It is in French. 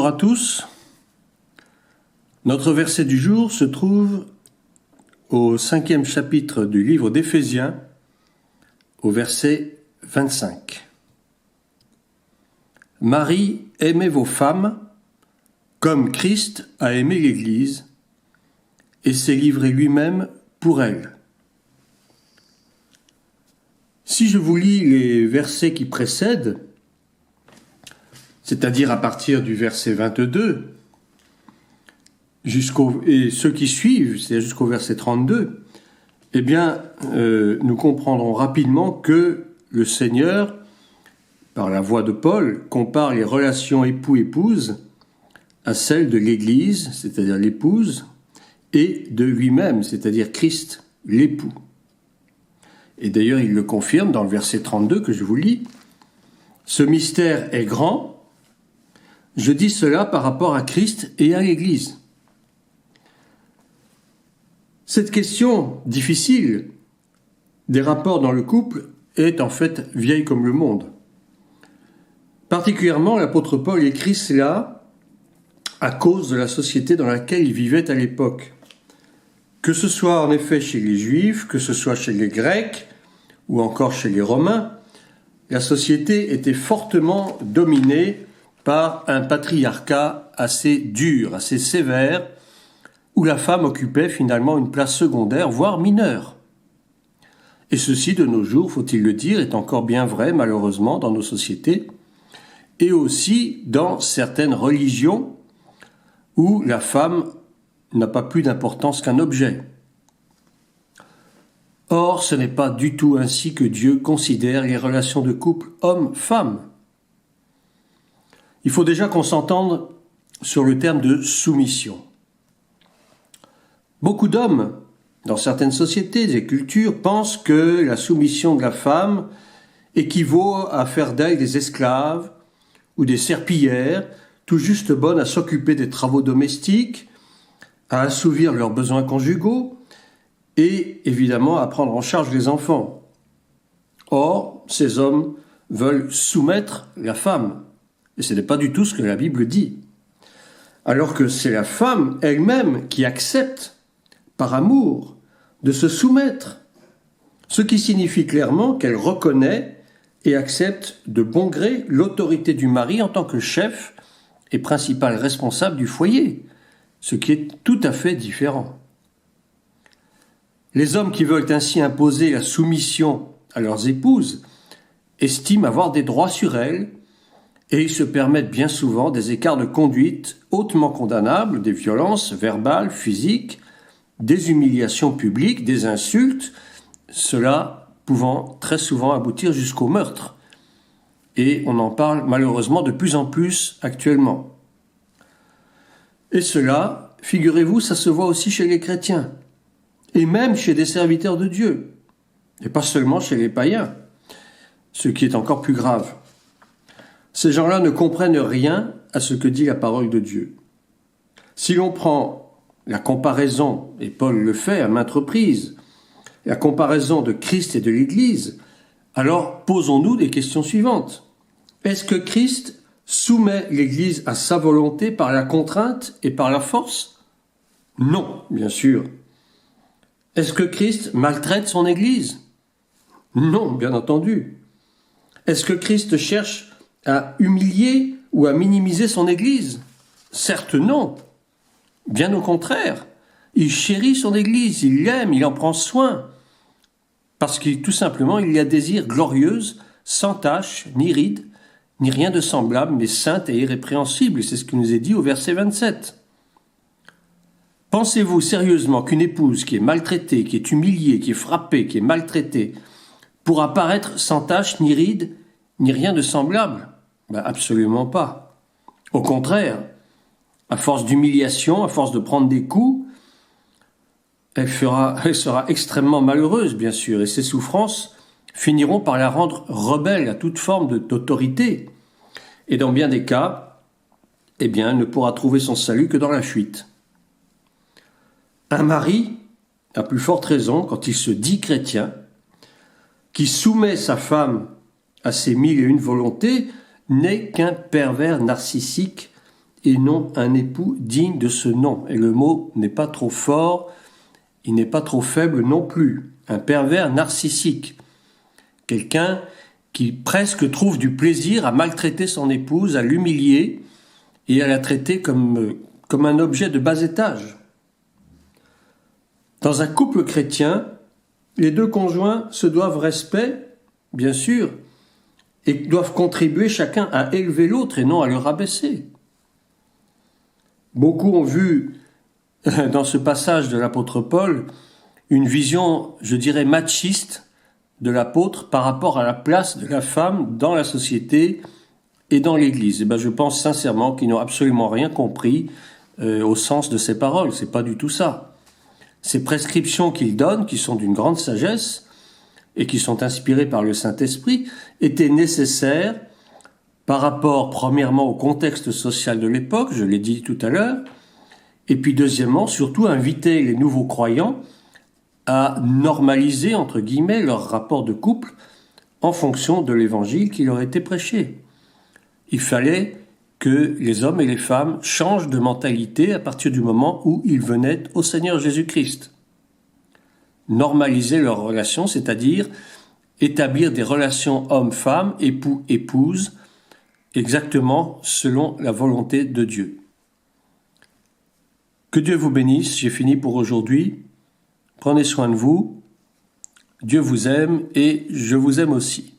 Bonjour à tous. Notre verset du jour se trouve au 5e chapitre du livre d'Éphésiens, au verset 25. Marie, aimez vos femmes, comme Christ a aimé l'Église, et s'est livré lui-même pour elle. Si je vous lis les versets qui précèdent, c'est-à-dire à partir du verset 22, et ceux qui suivent, c'est-à-dire jusqu'au verset 32, eh bien, nous comprendrons rapidement que le Seigneur, par la voix de Paul, compare les relations époux-épouse à celles de l'Église, c'est-à-dire l'épouse, et de lui-même, c'est-à-dire Christ, l'époux. Et d'ailleurs, il le confirme dans le verset 32 que je vous lis. « Ce mystère est grand. Je dis cela par rapport à Christ et à l'Église. » Cette question difficile des rapports dans le couple est en fait vieille comme le monde. Particulièrement, l'apôtre Paul écrit cela à cause de la société dans laquelle il vivait à l'époque. Que ce soit en effet chez les Juifs, que ce soit chez les Grecs ou encore chez les Romains, la société était fortement dominée par un patriarcat assez dur, assez sévère, où la femme occupait finalement une place secondaire, voire mineure. Et ceci, de nos jours, faut-il le dire, est encore bien vrai, malheureusement, dans nos sociétés, et aussi dans certaines religions où la femme n'a pas plus d'importance qu'un objet. Or, ce n'est pas du tout ainsi que Dieu considère les relations de couple homme-femme. Il faut déjà qu'on s'entende sur le terme de soumission. Beaucoup d'hommes, dans certaines sociétés et cultures, pensent que la soumission de la femme équivaut à faire d'elle des esclaves ou des serpillères, tout juste bonnes à s'occuper des travaux domestiques, à assouvir leurs besoins conjugaux et évidemment à prendre en charge les enfants. Or, ces hommes veulent soumettre la femme. Et ce n'est pas du tout ce que la Bible dit. Alors que c'est la femme elle-même qui accepte, par amour, de se soumettre. Ce qui signifie clairement qu'elle reconnaît et accepte de bon gré l'autorité du mari en tant que chef et principal responsable du foyer, ce qui est tout à fait différent. Les hommes qui veulent ainsi imposer la soumission à leurs épouses estiment avoir des droits sur elles, et ils se permettent bien souvent des écarts de conduite hautement condamnables, des violences verbales, physiques, des humiliations publiques, des insultes, cela pouvant très souvent aboutir jusqu'au meurtre. Et on en parle malheureusement de plus en plus actuellement. Et cela, figurez-vous, ça se voit aussi chez les chrétiens, et même chez des serviteurs de Dieu, et pas seulement chez les païens, ce qui est encore plus grave. Ces gens-là ne comprennent rien à ce que dit la parole de Dieu. Si l'on prend la comparaison, et Paul le fait à maintes reprises, la comparaison de Christ et de l'Église, alors posons-nous des questions suivantes. Est-ce que Christ soumet l'Église à sa volonté par la contrainte et par la force? Non, bien sûr. Est-ce que Christ maltraite son Église? Non, bien entendu. Est-ce que Christ cherche à humilier ou à minimiser son Église? Certes non. Bien au contraire. Il chérit son Église, il l'aime, il en prend soin. Parce qu'il tout simplement, il la désire glorieuse, sans tache, ni ride, ni rien de semblable, mais sainte et irrépréhensible. C'est ce qui nous est dit au verset 27. Pensez-vous sérieusement qu'une épouse qui est maltraitée, qui est humiliée, qui est frappée, qui est maltraitée, pourra paraître sans tache, ni ride, ni rien de semblable? Absolument pas. Au contraire, à force d'humiliation, à force de prendre des coups, elle sera extrêmement malheureuse, bien sûr, et ses souffrances finiront par la rendre rebelle à toute forme d'autorité. Et dans bien des cas, elle ne pourra trouver son salut que dans la fuite. Un mari, à plus forte raison, quand il se dit chrétien, qui soumet sa femme à ses 1001 volontés, n'est qu'un pervers narcissique et non un époux digne de ce nom. Et le mot n'est pas trop fort, il n'est pas trop faible non plus. Un pervers narcissique. Quelqu'un qui presque trouve du plaisir à maltraiter son épouse, à l'humilier et à la traiter comme un objet de bas étage. Dans un couple chrétien, les deux conjoints se doivent respect, bien sûr, et doivent contribuer chacun à élever l'autre et non à le rabaisser. Beaucoup ont vu dans ce passage de l'apôtre Paul une vision, je dirais, machiste de l'apôtre par rapport à la place de la femme dans la société et dans l'Église. Et je pense sincèrement qu'ils n'ont absolument rien compris au sens de ces paroles. C'est pas du tout ça. Ces prescriptions qu'il donne, qui sont d'une grande sagesse et qui sont inspirées par le Saint-Esprit, étaient nécessaires par rapport, premièrement, au contexte social de l'époque, je l'ai dit tout à l'heure, et puis deuxièmement, surtout inviter les nouveaux croyants à normaliser, entre guillemets, leur rapport de couple en fonction de l'évangile qui leur était prêché. Il fallait que les hommes et les femmes changent de mentalité à partir du moment où ils venaient au Seigneur Jésus-Christ. Normaliser leurs relations, c'est-à-dire établir des relations homme-femme, époux-épouse, exactement selon la volonté de Dieu. Que Dieu vous bénisse, j'ai fini pour aujourd'hui. Prenez soin de vous. Dieu vous aime et je vous aime aussi.